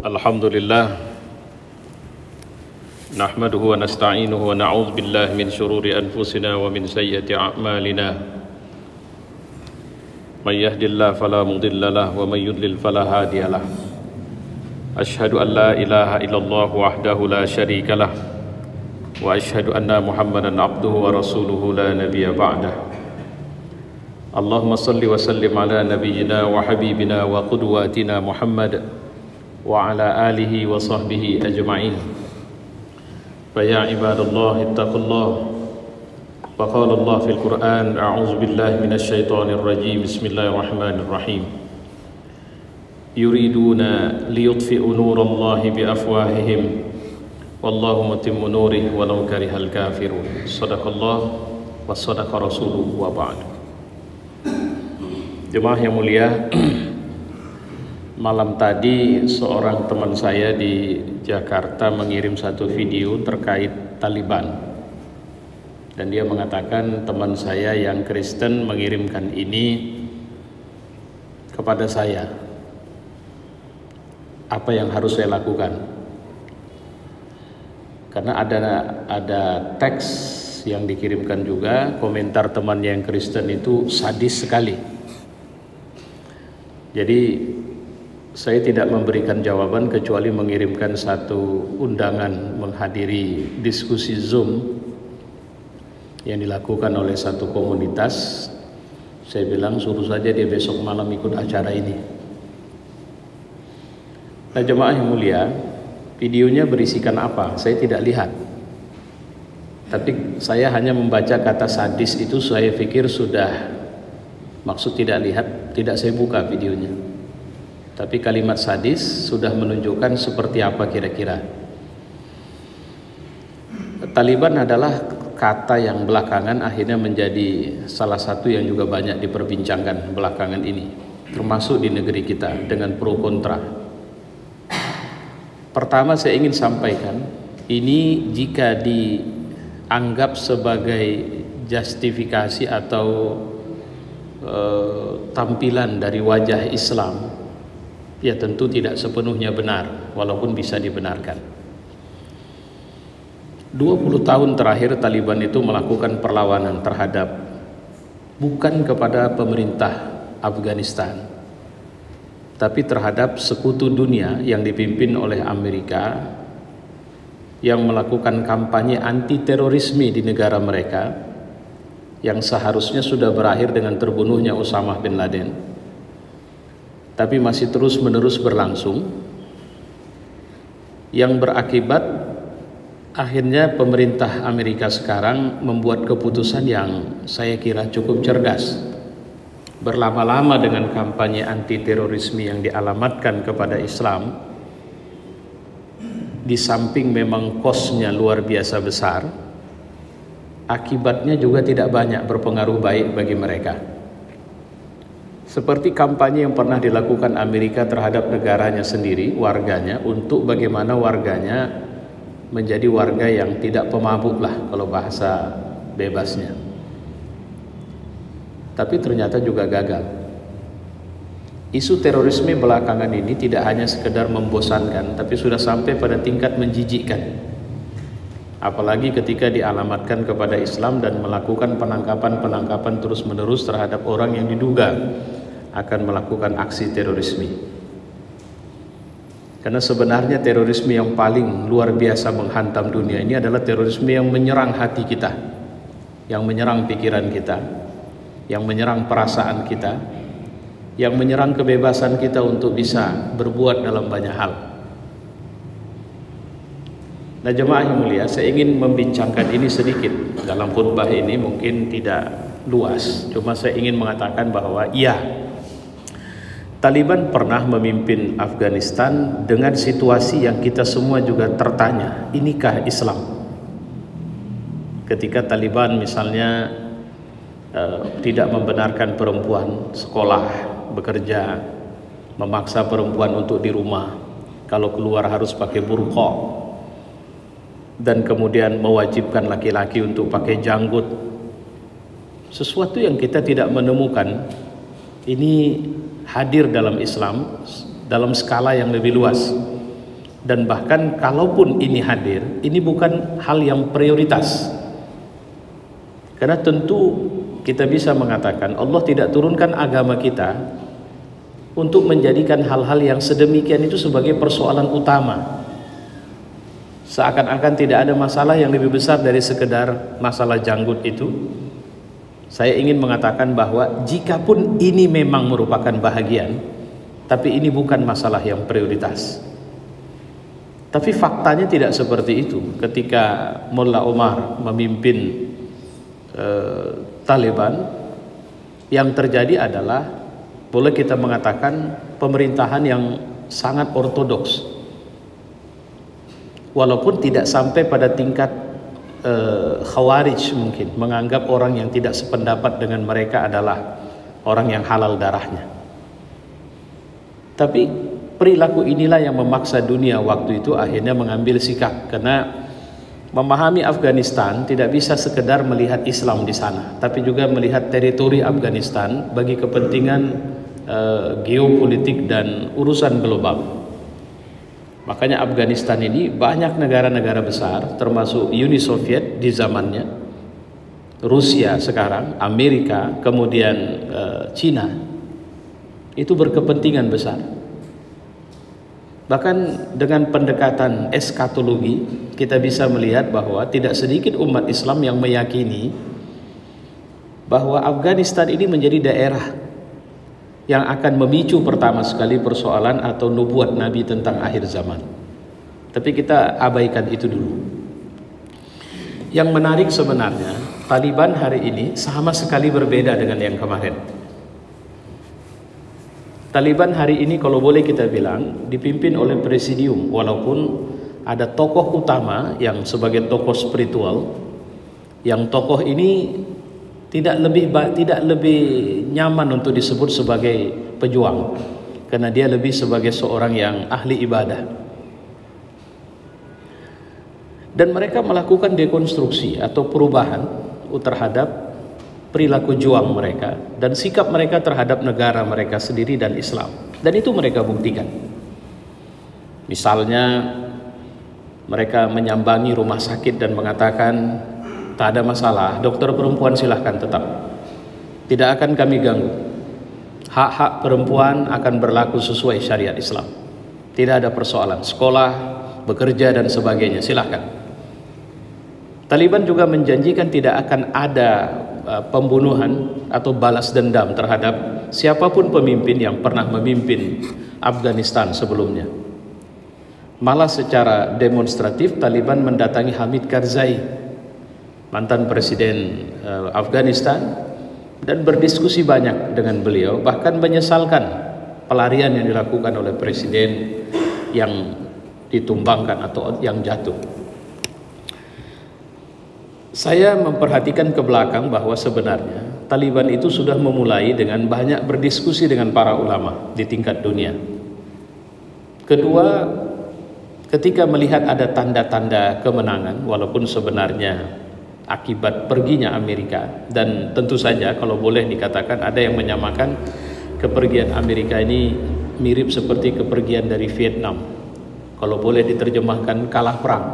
Alhamdulillah nahmaduhu wa nasta'inuhu wa na'udzu billahi min syururi anfusina wa min sayyiati a'malina may yahdihillahu fala mudilla lahu wa may yudlil fala hadiya lahu asyhadu an la ilaha illallah wahdahu la syarika lah wa asyhadu anna Muhammadan abduhu wa rasuluhu la nabiyya ba'dah. Allahumma salli wa sallim ala nabiyyina wa habibina wa qudwatina Muhammad wa ala alihi wa sahbihi ajma'in. Fa ya ibadallah ittaqullah. Fa qala Allah fil Qur'an a'udzu billahi minasy syaithanir rajim. Bismillahirrahmanirrahim. Yuriduna liyutfi'u nurallahi bi afwahihim wallahu mutimmu nurihi walau karihal kafirun. Shadaqallah wa shadaqa rasuluhu wa ba'du. Jemaah yang mulia, malam tadi seorang teman saya di Jakarta mengirim satu video terkait Taliban. Dan dia mengatakan teman saya yang Kristen mengirimkan ini kepada saya. Apa yang harus saya lakukan? Karena ada teks yang dikirimkan juga, komentar teman yang Kristen itu sadis sekali. Jadi saya tidak memberikan jawaban kecuali mengirimkan satu undangan menghadiri diskusi Zoom yang dilakukan oleh satu komunitas. Saya bilang suruh saja dia besok malam ikut acara ini. Nah jemaah yang mulia, videonya berisikan apa? Saya tidak lihat. Tapi saya hanya membaca kata sadis itu, saya pikir sudah maksud tidak lihat, tidak saya buka videonya. Tapi kalimat sadis sudah menunjukkan seperti apa kira-kira. Taliban adalah kata yang belakangan akhirnya menjadi salah satu yang juga banyak diperbincangkan belakangan ini, termasuk di negeri kita dengan pro kontra. Pertama saya ingin sampaikan, ini jika dianggap sebagai justifikasi atau tampilan dari wajah Islam, ya tentu tidak sepenuhnya benar, walaupun bisa dibenarkan. 20 tahun terakhir Taliban itu melakukan perlawanan terhadap, bukan kepada pemerintah Afghanistan, tapi terhadap sekutu dunia yang dipimpin oleh Amerika yang melakukan kampanye anti terorisme di negara mereka, yang seharusnya sudah berakhir dengan terbunuhnya Osama bin Laden, tapi masih terus-menerus berlangsung, yang berakibat akhirnya pemerintah Amerika sekarang membuat keputusan yang saya kira cukup cerdas. Berlama-lama dengan kampanye anti terorisme yang dialamatkan kepada Islam, di samping memang kosnya luar biasa besar, akibatnya juga tidak banyak berpengaruh baik bagi mereka. Seperti kampanye yang pernah dilakukan Amerika terhadap negaranya sendiri, warganya, untuk bagaimana warganya menjadi warga yang tidak pemabuk lah kalau bahasa bebasnya. Tapi ternyata juga gagal. Isu terorisme belakangan ini tidak hanya sekedar membosankan, tapi sudah sampai pada tingkat menjijikkan. Apalagi ketika dialamatkan kepada Islam dan melakukan penangkapan-penangkapan terus-menerus terhadap orang yang diduga akan melakukan aksi terorisme. Karena sebenarnya terorisme yang paling luar biasa menghantam dunia ini adalah terorisme yang menyerang hati kita, yang menyerang pikiran kita, yang menyerang perasaan kita, yang menyerang kebebasan kita untuk bisa berbuat dalam banyak hal. Nah jemaah yang mulia, saya ingin membincangkan ini sedikit dalam khutbah ini, mungkin tidak luas, cuma saya ingin mengatakan bahwa iya, Taliban pernah memimpin Afghanistan dengan situasi yang kita semua juga tertanya, inikah Islam? Ketika Taliban misalnya tidak membenarkan perempuan sekolah, bekerja, memaksa perempuan untuk di rumah, kalau keluar harus pakai burqa, dan kemudian mewajibkan laki-laki untuk pakai janggut. Sesuatu yang kita tidak menemukan ini hadir dalam Islam dalam skala yang lebih luas. Dan bahkan kalaupun ini hadir, ini bukan hal yang prioritas. Karena tentu kita bisa mengatakan Allah tidak turunkan agama kita untuk menjadikan hal-hal yang sedemikian itu sebagai persoalan utama. Seakan-akan tidak ada masalah yang lebih besar dari sekedar masalah janggut itu. Saya ingin mengatakan bahwa jikapun ini memang merupakan bahagian, tapi ini bukan masalah yang prioritas. Tapi faktanya tidak seperti itu. Ketika Mullah Omar memimpin Taliban, yang terjadi adalah boleh kita mengatakan pemerintahan yang sangat ortodoks, walaupun tidak sampai pada tingkat Khawarij mungkin, menganggap orang yang tidak sependapat dengan mereka adalah orang yang halal darahnya. Tapi perilaku inilah yang memaksa dunia waktu itu akhirnya mengambil sikap, karena memahami Afghanistan tidak bisa sekedar melihat Islam di sana, tapi juga melihat teritori Afghanistan bagi kepentingan geopolitik dan urusan global. Makanya Afghanistan ini banyak negara-negara besar, termasuk Uni Soviet di zamannya, Rusia sekarang, Amerika, kemudian Cina, itu berkepentingan besar. Bahkan dengan pendekatan eskatologi, kita bisa melihat bahwa tidak sedikit umat Islam yang meyakini bahwa Afghanistan ini menjadi daerah yang akan memicu pertama sekali persoalan atau nubuat Nabi tentang akhir zaman. Tapi kita abaikan itu dulu. Yang menarik sebenarnya, Taliban hari ini sama sekali berbeda dengan yang kemarin. Taliban hari ini kalau boleh kita bilang dipimpin oleh presidium, walaupun ada tokoh utama yang sebagai tokoh spiritual, yang tokoh ini tidak lebih nyaman untuk disebut sebagai pejuang, karena dia lebih sebagai seorang yang ahli ibadah. Dan mereka melakukan dekonstruksi atau perubahan terhadap perilaku juang mereka dan sikap mereka terhadap negara mereka sendiri dan Islam. Dan itu mereka buktikan. Misalnya mereka menyambangi rumah sakit dan mengatakan, tak ada masalah, dokter perempuan silahkan tetap, tidak akan kami ganggu. Hak-hak perempuan akan berlaku sesuai syariat Islam. Tidak ada persoalan, sekolah, bekerja dan sebagainya, silahkan. Taliban juga menjanjikan tidak akan ada pembunuhan atau balas dendam terhadap siapapun pemimpin yang pernah memimpin Afghanistan sebelumnya. Malah secara demonstratif Taliban mendatangi Hamid Karzai, mantan presiden Afghanistan, dan berdiskusi banyak dengan beliau, bahkan menyesalkan pelarian yang dilakukan oleh presiden yang ditumbangkan atau yang jatuh. Saya memperhatikan ke belakang bahwa sebenarnya Taliban itu sudah memulai dengan banyak berdiskusi dengan para ulama di tingkat dunia. Kedua, ketika melihat ada tanda-tanda kemenangan, walaupun sebenarnya akibat perginya Amerika, dan tentu saja kalau boleh dikatakan ada yang menyamakan kepergian Amerika ini mirip seperti kepergian dari Vietnam, kalau boleh diterjemahkan kalah perang.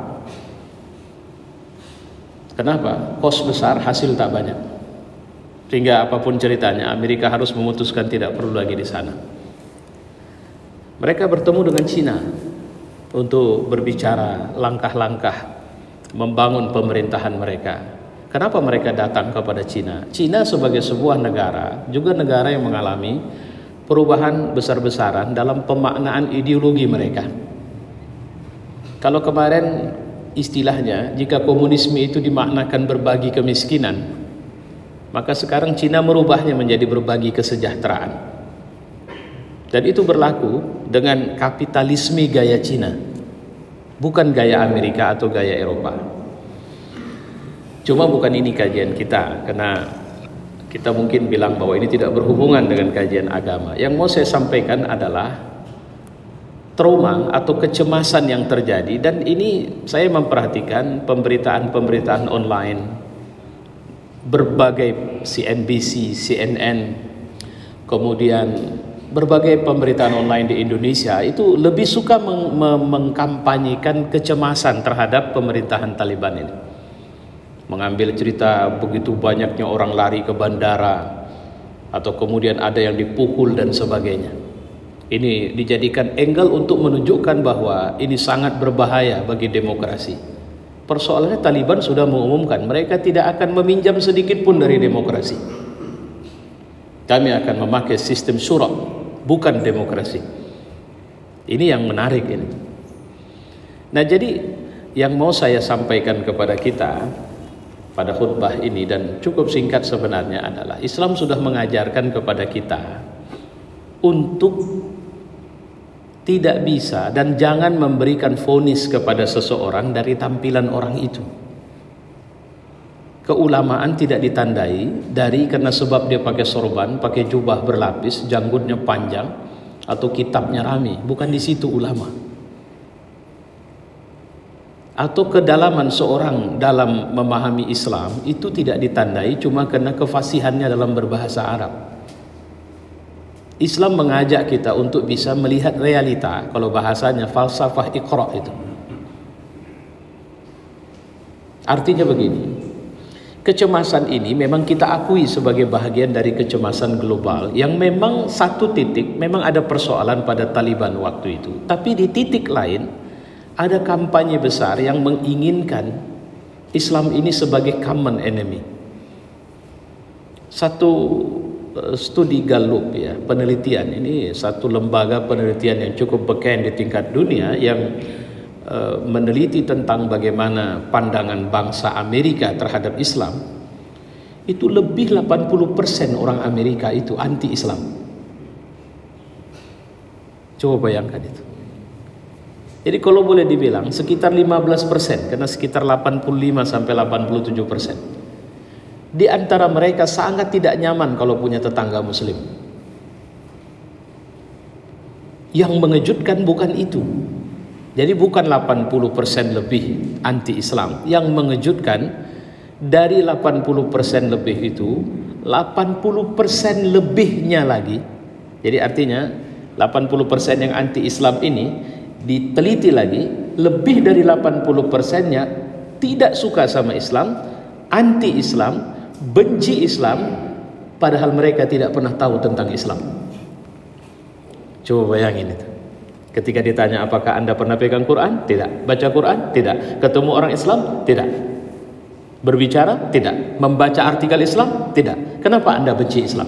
Kenapa? Kos besar, hasil tak banyak, sehingga apapun ceritanya Amerika harus memutuskan tidak perlu lagi di sana. Mereka bertemu dengan Cina untuk berbicara langkah-langkah membangun pemerintahan mereka. Kenapa mereka datang kepada Cina? Cina sebagai sebuah negara, juga negara yang mengalami perubahan besar-besaran dalam pemaknaan ideologi mereka. Kalau kemarin istilahnya, jika komunisme itu dimaknakan berbagi kemiskinan, maka sekarang Cina merubahnya menjadi berbagi kesejahteraan. Dan itu berlaku dengan kapitalisme gaya Cina, bukan gaya Amerika atau gaya Eropa. Cuma bukan ini kajian kita, karena kita mungkin bilang bahwa ini tidak berhubungan dengan kajian agama. Yang mau saya sampaikan adalah trauma atau kecemasan yang terjadi, dan ini saya memperhatikan pemberitaan-pemberitaan online, berbagai CNBC, CNN, kemudian berbagai pemberitaan online di Indonesia itu lebih suka mengkampanyekan kecemasan terhadap pemerintahan Taliban ini. Mengambil cerita begitu banyaknya orang lari ke bandara, atau kemudian ada yang dipukul dan sebagainya. Ini dijadikan angle untuk menunjukkan bahwa ini sangat berbahaya bagi demokrasi. Persoalannya Taliban sudah mengumumkan mereka tidak akan meminjam sedikit pun dari demokrasi. Kami akan memakai sistem syura, bukan demokrasi. Ini yang menarik ini. Nah, jadi yang mau saya sampaikan kepada kita pada khutbah ini, dan cukup singkat sebenarnya, adalah Islam sudah mengajarkan kepada kita untuk tidak bisa dan jangan memberikan vonis kepada seseorang dari tampilan orang itu. Keulamaan tidak ditandai dari karena sebab dia pakai sorban, pakai jubah berlapis, janggutnya panjang, atau kitabnya rame. Bukan di situ ulama. Atau kedalaman seorang dalam memahami Islam itu tidak ditandai cuma karena kefasihannya dalam berbahasa Arab. Islam mengajak kita untuk bisa melihat realita, kalau bahasanya falsafah Iqra itu. Artinya begini, kecemasan ini memang kita akui sebagai bahagian dari kecemasan global yang memang satu titik memang ada persoalan pada Taliban waktu itu. Tapi di titik lain ada kampanye besar yang menginginkan Islam ini sebagai common enemy. Satu studi Gallup, ya, penelitian ini, satu lembaga penelitian yang cukup beken di tingkat dunia yang meneliti tentang bagaimana pandangan bangsa Amerika terhadap Islam. Itu lebih 80% orang Amerika itu anti-Islam. Coba bayangkan itu. Jadi kalau boleh dibilang sekitar 15%, karena sekitar 85-87%. Di antara mereka sangat tidak nyaman kalau punya tetangga muslim. Yang mengejutkan bukan itu. Jadi bukan 80% lebih anti-Islam. Yang mengejutkan dari 80% lebih itu, 80% lebihnya lagi. Jadi artinya 80% yang anti-Islam ini diteliti lagi, lebih dari 80%-nya tidak suka sama Islam, anti-Islam, benci Islam, padahal mereka tidak pernah tahu tentang Islam. Coba bayangin itu. Ketika ditanya apakah Anda pernah pegang Quran? Tidak. Baca Quran? Tidak. Ketemu orang Islam? Tidak. Berbicara? Tidak. Membaca artikel Islam? Tidak. Kenapa Anda benci Islam?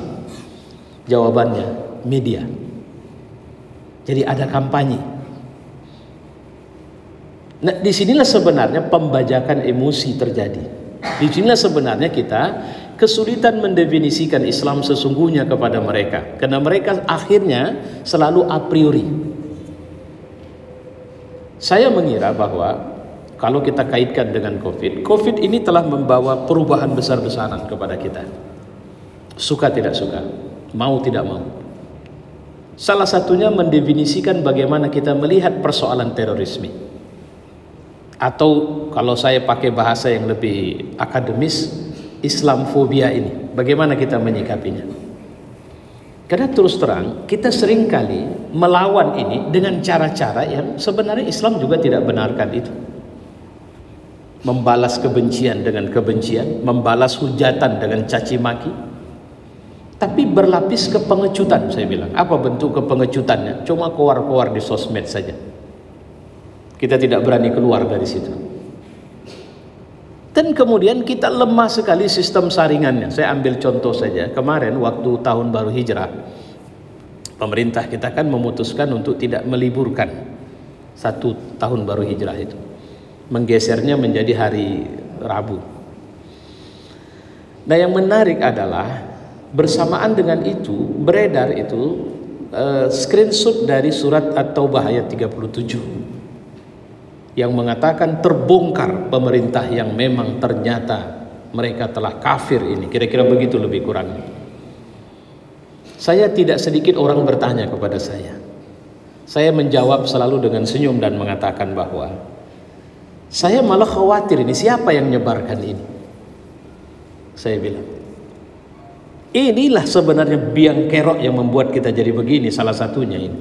Jawabannya, media. Jadi ada kampanye. Nah, disinilah sebenarnya pembajakan emosi terjadi. Disinilah sebenarnya kita kesulitan mendefinisikan Islam sesungguhnya kepada mereka, karena mereka akhirnya selalu a priori. Saya mengira bahwa kalau kita kaitkan dengan COVID ini telah membawa perubahan besar-besaran kepada kita. Suka tidak suka, mau tidak mau. Salah satunya mendefinisikan bagaimana kita melihat persoalan terorisme. Atau kalau saya pakai bahasa yang lebih akademis, Islamfobia ini, bagaimana kita menyikapinya? Karena terus terang kita seringkali melawan ini dengan cara-cara yang sebenarnya Islam juga tidak benarkan itu. Membalas kebencian dengan kebencian, membalas hujatan dengan caci maki, tapi berlapis kepengecutan. Saya bilang, apa bentuk kepengecutannya? Cuma keluar-keluar di sosmed saja. Kita tidak berani keluar dari situ. Dan kemudian kita lemah sekali sistem saringannya. Saya ambil contoh saja. Kemarin waktu tahun baru hijrah, pemerintah kita kan memutuskan untuk tidak meliburkan satu tahun baru hijrah itu. Menggesernya menjadi hari Rabu. Nah, yang menarik adalah bersamaan dengan itu beredar itu screenshot dari surat At-Taubah ayat 37. Yang mengatakan terbongkar pemerintah yang memang ternyata mereka telah kafir ini. Kira-kira begitu lebih kurang. Saya tidak sedikit orang bertanya kepada saya. Saya menjawab selalu dengan senyum dan mengatakan bahwa saya malah khawatir ini siapa yang menyebarkan ini. Saya bilang, Inilah sebenarnya biang kerok yang membuat kita jadi begini, salah satunya ini.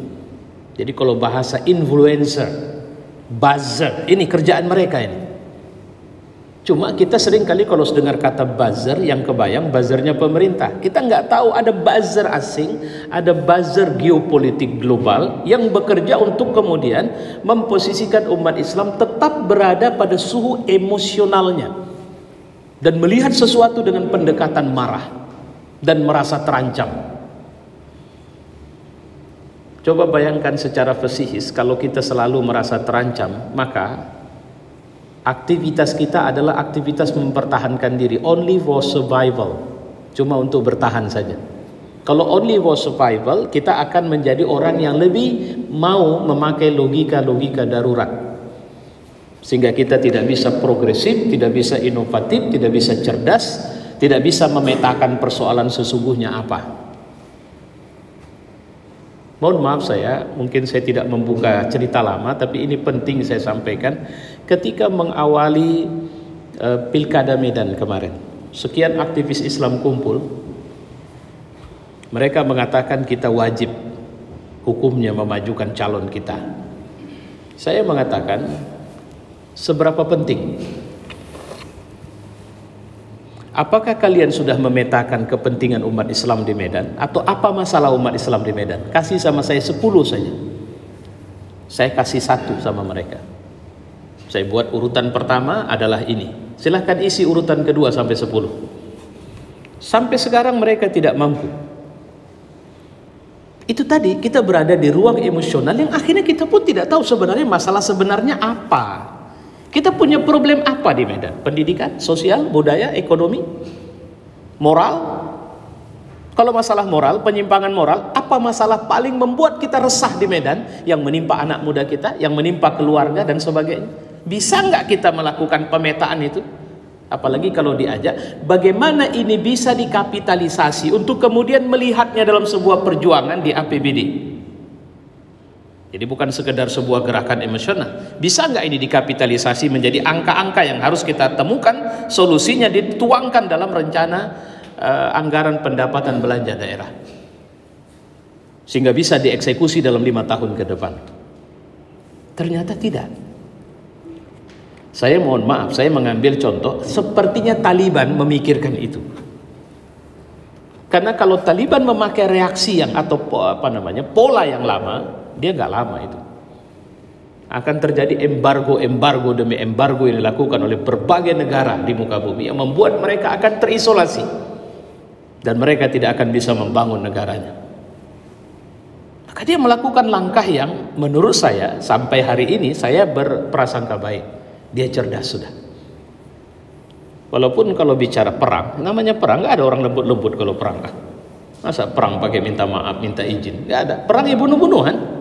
Jadi kalau bahasa influencer, buzzer, ini kerjaan mereka ini. Cuma kita sering kali kalau dengar kata buzzer, yang kebayang buzzernya pemerintah. Kita nggak tahu ada buzzer asing, ada buzzer geopolitik global yang bekerja untuk kemudian memposisikan umat Islam tetap berada pada suhu emosionalnya dan melihat sesuatu dengan pendekatan marah dan merasa terancam. Coba bayangkan secara psikis, kalau kita selalu merasa terancam, maka aktivitas kita adalah aktivitas mempertahankan diri, only for survival, cuma untuk bertahan saja. Kalau only for survival, kita akan menjadi orang yang lebih mau memakai logika-logika darurat, sehingga kita tidak bisa progresif, tidak bisa inovatif, tidak bisa cerdas, tidak bisa memetakan persoalan sesungguhnya apa. Mohon maaf mungkin saya tidak membuka cerita lama, tapi ini penting saya sampaikan. Ketika mengawali Pilkada Medan kemarin, sekian aktivis Islam kumpul, mereka mengatakan kita wajib hukumnya memajukan calon kita. Saya mengatakan, seberapa penting? Apakah kalian sudah memetakan kepentingan umat Islam di Medan? Atau apa masalah umat Islam di Medan? Kasih sama saya 10 saja. Saya kasih 1 sama mereka. Saya buat urutan pertama adalah ini. Silahkan isi urutan kedua sampai 10. Sampai sekarang mereka tidak mampu. Itu tadi, kita berada di ruang emosional yang akhirnya kita pun tidak tahu sebenarnya masalah sebenarnya apa. Kita punya problem apa di Medan? Pendidikan, sosial, budaya, ekonomi, moral. Kalau masalah moral, penyimpangan moral, apa masalah paling membuat kita resah di Medan yang menimpa anak muda kita, yang menimpa keluarga dan sebagainya? Bisa nggak kita melakukan pemetaan itu? Apalagi kalau diajak, bagaimana ini bisa dikapitalisasi untuk kemudian melihatnya dalam sebuah perjuangan di APBD? Jadi bukan sekedar sebuah gerakan emosional. Bisa nggak ini dikapitalisasi menjadi angka-angka yang harus kita temukan, solusinya dituangkan dalam rencana anggaran pendapatan belanja daerah, sehingga bisa dieksekusi dalam 5 tahun ke depan. Ternyata tidak. Saya mohon maaf, saya mengambil contoh, sepertinya Taliban memikirkan itu. Karena kalau Taliban memakai reaksi yang atau pola yang lama, dia nggak lama itu. Akan terjadi embargo demi embargo yang dilakukan oleh berbagai negara di muka bumi yang membuat mereka akan terisolasi dan mereka tidak akan bisa membangun negaranya. Maka dia melakukan langkah yang menurut saya sampai hari ini saya berprasangka baik. Dia cerdas sudah. Walaupun kalau bicara perang, namanya perang, nggak ada orang lembut-lembut kalau perang. Masa perang pakai minta maaf, minta izin? Nggak ada. Perang ya bunuh-bunuhan.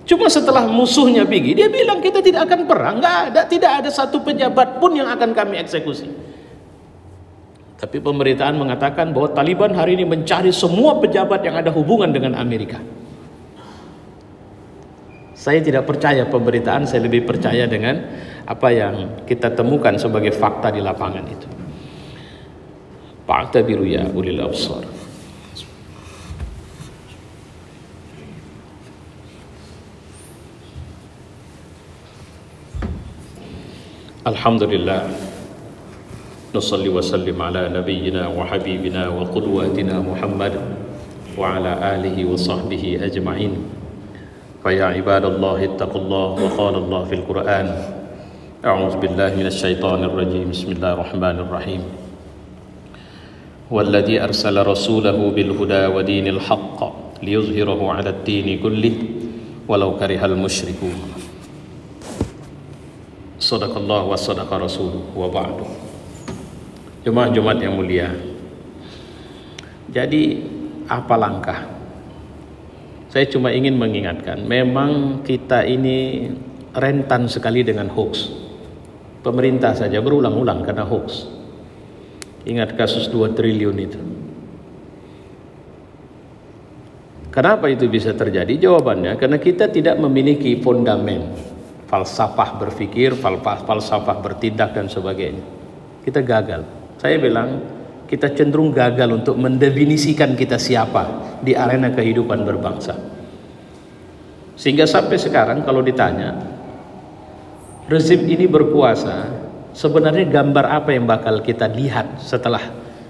Cuma setelah musuhnya pergi, dia bilang kita tidak akan perang. Nggak ada, tidak ada satu pejabat pun yang akan kami eksekusi. Tapi pemberitaan mengatakan bahwa Taliban hari ini mencari semua pejabat yang ada hubungan dengan Amerika. Saya tidak percaya pemberitaan, saya lebih percaya dengan apa yang kita temukan sebagai fakta di lapangan itu. Fa'tabiru ya ulil absar. Alhamdulillah, nusalli wa sallim ala nabiyyina wa habibina wa qudwatina Muhammad wa ala alihi wa sahbihi ajma'in. Fa ya ibadallahi ittaqullah wa qala Allah fil Qur'an, a'udzu billahi minasy syaithanir rajim, bismillahirrahmanirrahim. Walladzi arsala rasulahu bil huda wa dinil haqq liyuzhirahu 'ala ad-dini kullih walau karihal musyrikun. Sadaqallah wa sadaqa rasuluh wa ba'du. Jemaah-jemaah yang mulia, jadi apa langkah? Saya cuma ingin mengingatkan, memang kita ini rentan sekali dengan hoax. Pemerintah saja berulang-ulang karena hoax. Ingat kasus 2 triliun itu. Kenapa itu bisa terjadi? Jawabannya karena kita tidak memiliki fondamen, falsafah berpikir, falsafah bertindak dan sebagainya. Kita gagal. Saya bilang kita cenderung gagal untuk mendefinisikan kita siapa di arena kehidupan berbangsa. Sehingga sampai sekarang kalau ditanya, rezim ini berkuasa, sebenarnya gambar apa yang bakal kita lihat setelah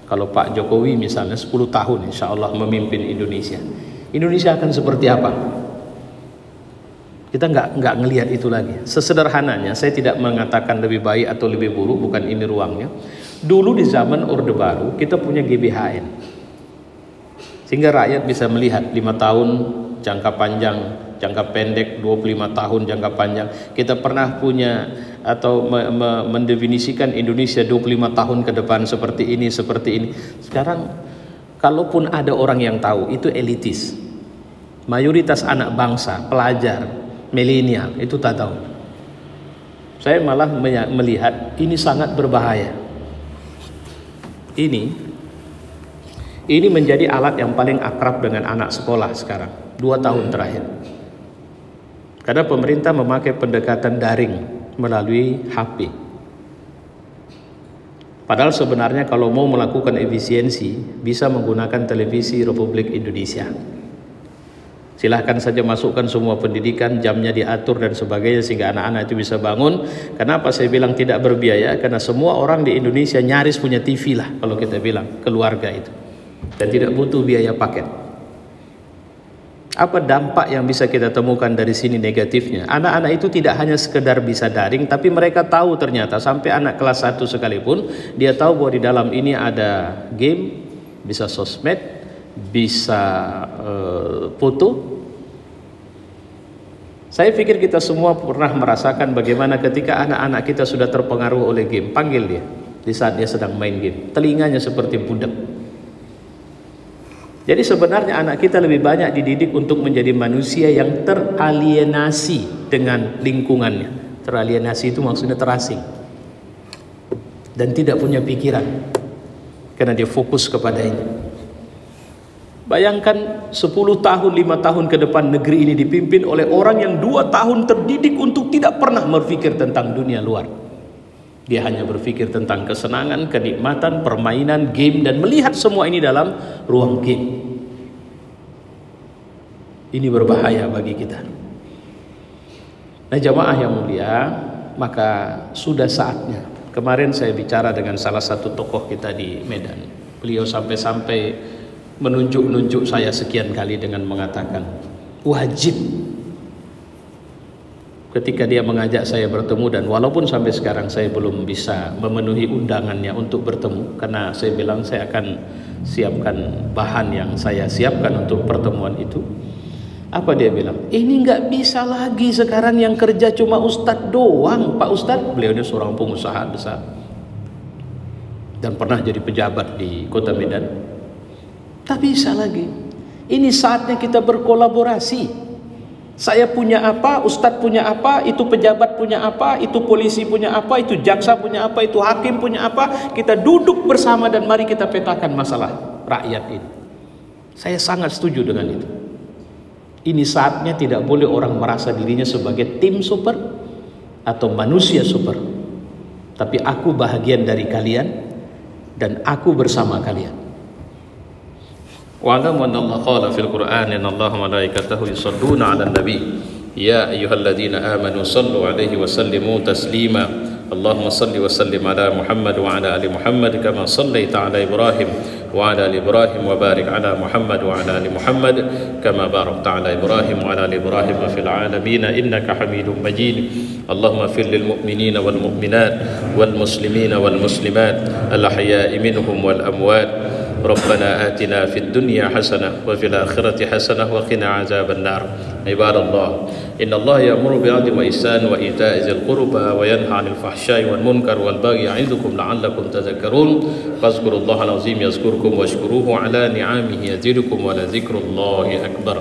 kalau Pak Jokowi misalnya 10 tahun insya Allah memimpin Indonesia. Indonesia akan seperti apa? Kita nggak ngelihat itu lagi. Sesederhananya, saya tidak mengatakan lebih baik atau lebih buruk, bukan ini ruangnya. Dulu di zaman Orde Baru kita punya GBHN, sehingga rakyat bisa melihat 5 tahun jangka panjang, jangka pendek, 25 tahun jangka panjang. Kita pernah punya atau mendefinisikan Indonesia 25 tahun ke depan seperti ini, seperti ini. Sekarang kalaupun ada orang yang tahu, itu elitis. Mayoritas anak bangsa, pelajar, milenial itu tak tahu. Saya malah melihat ini sangat berbahaya. Ini menjadi alat yang paling akrab dengan anak sekolah sekarang 2 tahun terakhir. Karena pemerintah memakai pendekatan daring melalui HP. Padahal sebenarnya kalau mau melakukan efisiensi bisa menggunakan televisi Republik Indonesia. Silahkan saja masukkan semua pendidikan, jamnya diatur dan sebagainya sehingga anak-anak itu bisa bangun. Kenapa saya bilang tidak berbiaya? Karena semua orang di Indonesia nyaris punya TV lah kalau kita bilang keluarga itu, dan tidak butuh biaya paket. Apa dampak yang bisa kita temukan dari sini negatifnya? Anak-anak itu tidak hanya sekedar bisa daring, tapi mereka tahu ternyata sampai anak kelas 1 sekalipun dia tahu bahwa di dalam ini ada game, bisa sosmed, bisa foto. Saya pikir kita semua pernah merasakan bagaimana ketika anak-anak kita sudah terpengaruh oleh game, panggil dia di saat dia sedang main game, telinganya seperti budak. Jadi sebenarnya anak kita lebih banyak dididik untuk menjadi manusia yang teralienasi dengan lingkungannya. Teralienasi itu maksudnya terasing dan tidak punya pikiran karena dia fokus kepada ini. Bayangkan 10 tahun, 5 tahun ke depan negeri ini dipimpin oleh orang yang 2 tahun terdidik untuk tidak pernah berpikir tentang dunia luar. Dia hanya berpikir tentang kesenangan, kenikmatan, permainan, game, dan melihat semua ini dalam ruang game. Ini berbahaya bagi kita. Nah jamaah yang mulia, maka sudah saatnya. Kemarin saya bicara dengan salah satu tokoh kita di Medan. Beliau sampai-sampai menunjuk-nunjuk saya sekian kali dengan mengatakan wajib. Ketika dia mengajak saya bertemu, dan walaupun sampai sekarang saya belum bisa memenuhi undangannya untuk bertemu, karena saya bilang saya akan siapkan bahan yang saya siapkan untuk pertemuan itu. Apa dia bilang? Ini nggak bisa lagi sekarang yang kerja cuma ustadz doang. Pak Ustadz, beliau ini seorang pengusaha besar dan pernah jadi pejabat di kota Medan. Tak bisa lagi. Ini saatnya kita berkolaborasi. Saya punya apa, ustadz punya apa, itu pejabat punya apa, itu polisi punya apa, itu jaksa punya apa, itu hakim punya apa. Kita duduk bersama dan mari kita petakan masalah rakyat ini. Saya sangat setuju dengan itu. Ini saatnya tidak boleh orang merasa dirinya sebagai tim super atau manusia super. Tapi aku bahagian dari kalian dan aku bersama kalian. واعلموا أن الله قال في القرآن إن الله وملائكته يصلون على النبي يا أيها الذين آمنوا صلوا عليه وسلموا تسليما اللهم صل وسلم على محمد وعلى آل محمد كما صليت على إبراهيم وعلى آل إبراهيم وبارك على محمد وعلى آل محمد كما باركت على إبراهيم وعلى آل إبراهيم في العالمين إنك حميد مجيد اللهم اغفر للمؤمنين والمؤمنات والمسلمين والمسلمات الأحياء منهم والأموات ربنا آتنا في الدنيا حسنة وفي الآخرة حسنة وقنا عذاب النار عباد الله إن الله يأمر بالعدل والإحسان وإيتاء ذي القربى وينهى عن الفحشاء والمنكر والبغي يعظكم لعلكم تذكرون فاذكروا الله العظيم يذكركم واشكروه على نعمه يزدكم ولذكر الله أكبر.